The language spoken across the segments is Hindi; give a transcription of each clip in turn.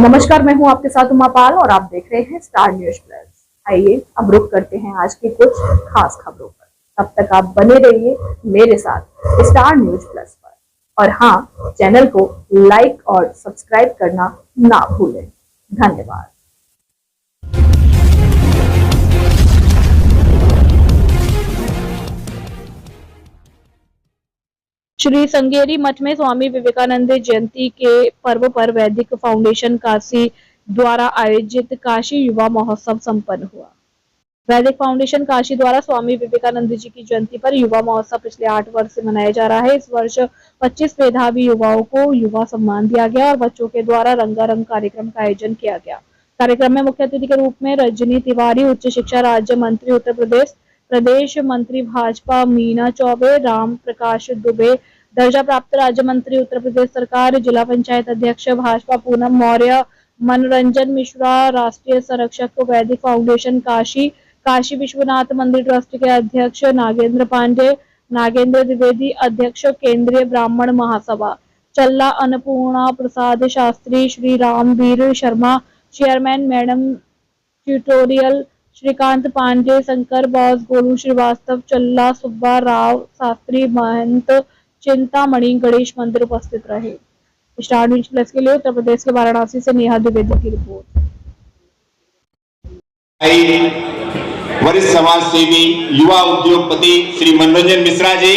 नमस्कार, मैं हूं आपके साथ उमा पाल और आप देख रहे हैं स्टार न्यूज प्लस। आइए अब रुक करते हैं आज की कुछ खास खबरों पर। तब तक आप बने रहिए मेरे साथ स्टार न्यूज प्लस पर और हाँ, चैनल को लाइक और सब्सक्राइब करना ना भूलें। धन्यवाद। श्री संगेरी मठ में स्वामी विवेकानंद जयंती के पर्व पर वैदिक फाउंडेशन काशी द्वारा आयोजित काशी युवा महोत्सव संपन्न हुआ। वैदिक फाउंडेशन काशी द्वारा स्वामी विवेकानंद जी की जयंती पर युवा महोत्सव पिछले 8 वर्ष से मनाया जा रहा है। इस वर्ष 25 मेधावी युवाओं को युवा सम्मान दिया गया और बच्चों के द्वारा रंगारंग कार्यक्रम का आयोजन किया गया। कार्यक्रम में मुख्य अतिथि के रूप में रजनी तिवारी, उच्च शिक्षा राज्य मंत्री उत्तर प्रदेश, प्रदेश मंत्री भाजपा मीना चौबे, राम प्रकाश दुबे, दर्जा प्राप्त राज्य मंत्री उत्तर प्रदेश सरकार, जिला पंचायत अध्यक्ष भाजपा पूनम मौर्य, मनोरंजन मिश्रा, राष्ट्रीय संरक्षक वैदिक फाउंडेशन काशी, काशी विश्वनाथ मंदिर ट्रस्ट के अध्यक्ष नागेंद्र पांडे, नागेंद्र द्विवेदी, अध्यक्ष केंद्रीय Brahman Mahasabha, Challa Annapurna Prasad Shastri, Shri Ramveer Sharma, chairman madam tutorial, Shrikant Pandey, Shankar Bose, Golu Shrivastava, Challa Subba Rao Shastri, महंत चिंतामणि, गणेश मंदिर उपस्थित रहे। स्टार न्यूज प्लस के लिए उत्तर प्रदेश के वाराणसी से नेहा द्विवेदी की रिपोर्ट। वरिष्ठ समाज सेवी युवा उद्योगपति श्री मनोरंजन मिश्रा जी,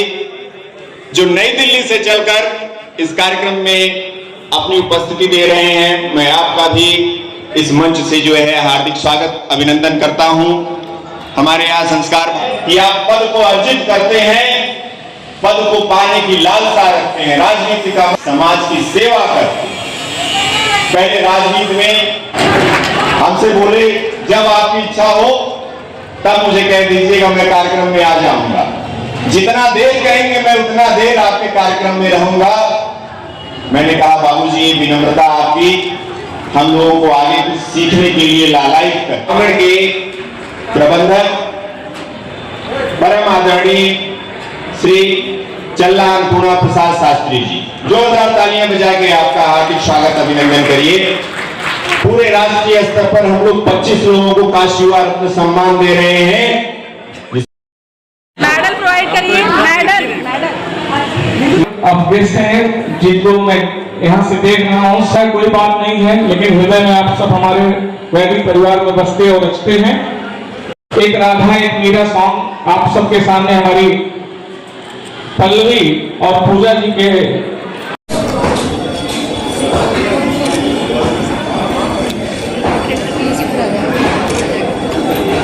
जो नई दिल्ली से चलकर इस कार्यक्रम में अपनी उपस्थिति दे रहे हैं, मैं आपका भी इस मंच से जो है हार्दिक स्वागत अभिनंदन करता हूं। हमारे यहाँ संस्कार कि आप पद को अर्जित करते हैं, पद को पाने की लालसा रखते हैं, राजनीति का समाज की सेवा करते हैं। पहले राजनीति में हमसे बोले जब आपकी इच्छा हो तब मुझे कह दीजिएगा, मैं कार्यक्रम में आ जाऊंगा। जितना देर कहेंगे मैं उतना देर आपके कार्यक्रम में रहूंगा। मैंने कहा बाबूजी, विनम्रता आपकी हम लोगों को आगे कुछ सीखने के लिए लालायित कर के प्रबंधक परम आदरणीय श्री चल्ला अन्नपूर्णा प्रसाद शास्त्री जी, जोरदार तालियां बजा के आपका हार्दिक स्वागत अभिनंदन करिए। पूरे राष्ट्रीय स्तर पर हम लोग 25 लोगों को काशी युवा रत्न सम्मान दे रहे हैं। मेडल प्रोवाइड करिए। मेडल अब गेस्ट हैं जिनको मैं यहाँ से देख रहा हूँ, शायद कोई बात नहीं है, लेकिन हृदय में आप सब हमारे वैदिक परिवार में बसते और रचते हैं। एक राधा एक मीरा सॉन्ग आप सबके सामने हमारी पल्लवी और पूजा जी के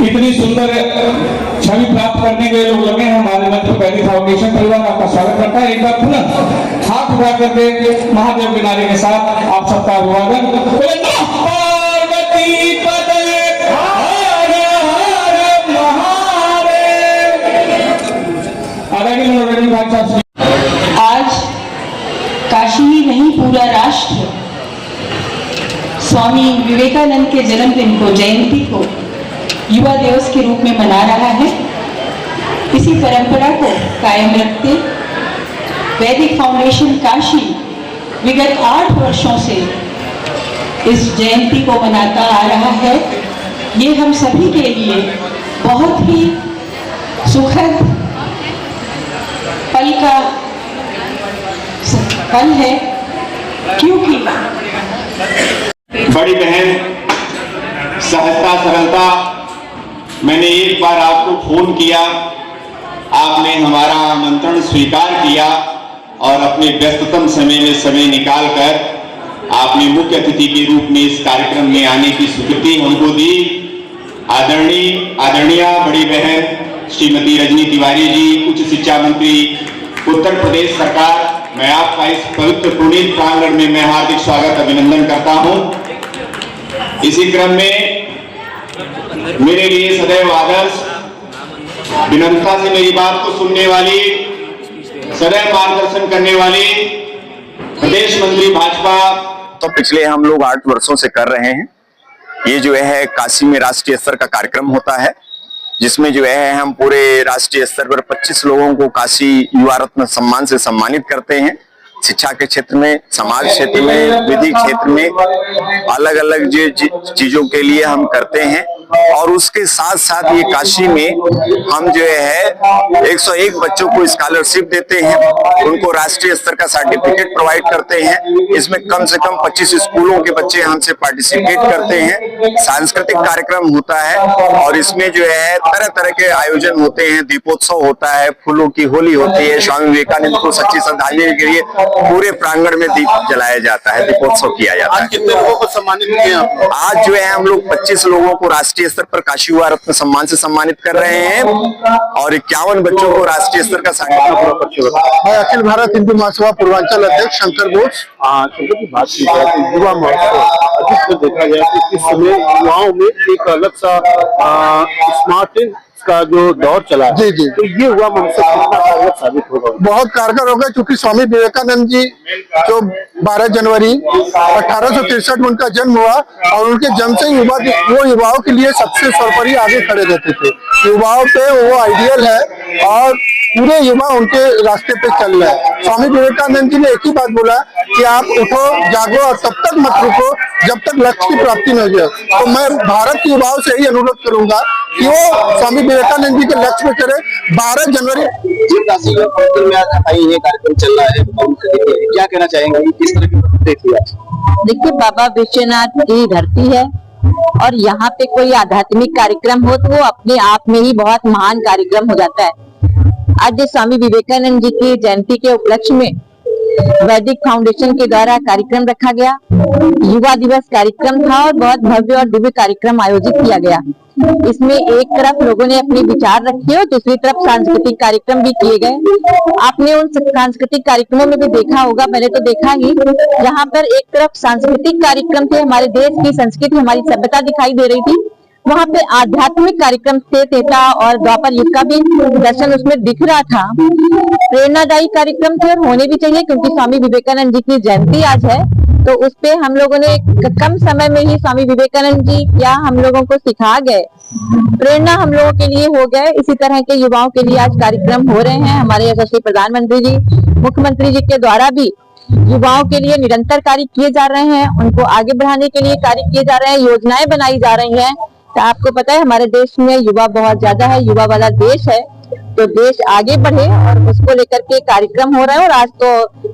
इतनी सुंदर छवि प्राप्त करने के लोग लगे हैं। हमारे मंच पर वैदिक फाउंडेशन परिवार आपका स्वागत करता है। एक बार पुनः हाथ उठा करके महादेव के नारे के साथ आप सबका अभिवादन। आज काशी ही नहीं पूरा राष्ट्र स्वामी विवेकानंद के जन्मदिन को, जयंती को युवा दिवस के रूप में मना रहा है। इसी परंपरा को कायम रखते वैदिक फाउंडेशन काशी विगत 8 वर्षों से इस जयंती को मनाता आ रहा है। ये हम सभी के लिए बहुत ही सुखद पल है, क्योंकि बड़ी बहन सहजता सरलता, मैंने एक बार आपको फोन किया, आपने हमारा आमंत्रण स्वीकार किया और अपने व्यस्ततम समय में समय निकालकर आपने मुख्य अतिथि के रूप में इस कार्यक्रम में आने की स्वीकृति हमको दी। आदरणीय बड़ी बहन श्रीमती रजनी तिवारी जी, उच्च शिक्षा मंत्री उत्तर प्रदेश सरकार, मैं आपका इस पवित्र पुनीत प्रांगण में मैं हार्दिक स्वागत अभिनंदन करता हूं। इसी क्रम में मेरे लिए सदैव आदर्श, विनम्रता से मेरी बात को सुनने वाली, सदैव मार्गदर्शन करने वाली प्रदेश मंत्री भाजपा। तो पिछले हम लोग 8 वर्षों से कर रहे हैं। ये जो है काशी में राष्ट्रीय स्तर का कार्यक्रम होता है, जिसमें जो है हम पूरे राष्ट्रीय स्तर पर 25 लोगों को काशी युवा रत्न सम्मान से सम्मानित करते हैं शिक्षा के क्षेत्र में, समाज क्षेत्र में, विधि क्षेत्र में अलग अलग जो चीजों के लिए हम करते हैं। और उसके साथ साथ ये काशी में हम जो है 101 बच्चों को स्कॉलरशिप देते हैं, उनको राष्ट्रीय स्तर का सर्टिफिकेट प्रोवाइड करते हैं। इसमें कम से कम 25 स्कूलों के बच्चे हमसे पार्टिसिपेट करते हैं। सांस्कृतिक कार्यक्रम होता है और इसमें जो है तरह तरह के आयोजन होते हैं। दीपोत्सव होता है, फूलों की होली होती है, स्वामी विवेकानंद को सच्ची श्रद्धांजलि के लिए पूरे प्रांगण में दीप जलाया जाता है, दीपोत्सव किया जाता है। आज कितने लोगों को सम्मानित किया? आज जो है हम लोग 25 लोगों को राष्ट्रीय स्तर पर काशी युवा रत्न सम्मान से सम्मानित कर रहे हैं और 51 बच्चों को राष्ट्रीय स्तर का मैं अखिल भारत हिंदू महासभा पूर्वांचल अध्यक्ष शंकर घोष। शंकर की बात की जाए तो युवा महोत्सव जिसमें देखा जाए कि इस समय युवाओं में एक अलग सा स्मार्ट का जो दौर चला है, जी जी, तो ये हुआ महोत्सव कितना कारगर साबित होगा? बहुत कारगर होगा, क्योंकि स्वामी विवेकानंद जी जो 12 जनवरी 1863 में उनका जन्म हुआ और उनके जन्म से वो युवाओं के लिए सबसे सर्वोपरि आगे खड़े रहते थे। युवाओं पे वो आइडियल है और पूरे युवा उनके रास्ते पे चल रहे हैं। स्वामी विवेकानंद जी ने एक ही बात बोला कि आप उठो, जागो और तब तक मत रुको जब तक लक्ष्य की प्राप्ति न हो जाए। तो मैं भारत के युवाओं से यही अनुरोध करूंगा कि वो स्वामी विवेकानंद जी के लक्ष्य में करे। 12 जनवरी काशी में ये कार्यक्रम चल रहा है, क्या कहना चाहेंगे? किस तरह की देखिए, बाबा विश्वनाथ की धरती है और यहाँ पे कोई आध्यात्मिक कार्यक्रम हो तो वो अपने आप में ही बहुत महान कार्यक्रम हो जाता है। आज स्वामी विवेकानंद जी की जयंती के उपलक्ष्य में वैदिक फाउंडेशन के द्वारा कार्यक्रम रखा गया। युवा दिवस कार्यक्रम था और बहुत भव्य और दिव्य कार्यक्रम आयोजित किया गया। इसमें एक तरफ लोगों ने अपने विचार रखे और दूसरी तरफ सांस्कृतिक कार्यक्रम भी किए गए। आपने उन सांस्कृतिक कार्यक्रमों में भी देखा होगा, मैंने तो देखा ही, जहाँ पर एक तरफ सांस्कृतिक कार्यक्रम थे, हमारे देश की संस्कृति, हमारी सभ्यता दिखाई दे रही थी, वहाँ पे आध्यात्मिक कार्यक्रम थे। त्रेता और द्वापर युग का भी दर्शन उसमें दिख रहा था। प्रेरणादायी कार्यक्रम थे और होने भी चाहिए, क्योंकि स्वामी विवेकानंद जी की जयंती आज है। तो उस पे हम लोगों ने कम समय में ही स्वामी विवेकानंद जी क्या हम लोगों को सिखा गए, प्रेरणा हम लोगों के लिए हो गए। इसी तरह के युवाओं के लिए आज कार्यक्रम हो रहे हैं। हमारे यशस्वी प्रधानमंत्री जी, मुख्यमंत्री जी के द्वारा भी युवाओं के लिए निरंतर कार्य किए जा रहे हैं, उनको आगे बढ़ाने के लिए कार्य किए जा रहे हैं, योजनाएं बनाई जा रही हैं। तो आपको पता है हमारे देश में युवा बहुत ज्यादा है, युवा वाला देश है, तो देश आगे बढ़े और उसको लेकर के कार्यक्रम हो रहे हैं। और आज तो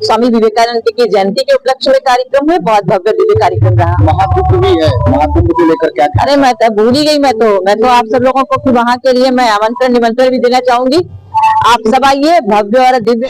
स्वामी विवेकानंद की जयंती के उपलक्ष्य में कार्यक्रम हुए, बहुत भव्य दिव्य कार्यक्रम रहा। महाकुंभ भी है, महाकुंभ को लेकर क्या? अरे मैं तो भूल ही गई, मैं तो आप सब लोगों को वहाँ के लिए मैं आमंत्रण निमंत्रण भी देना चाहूंगी। आप सब आइए, भव्य और दिव्य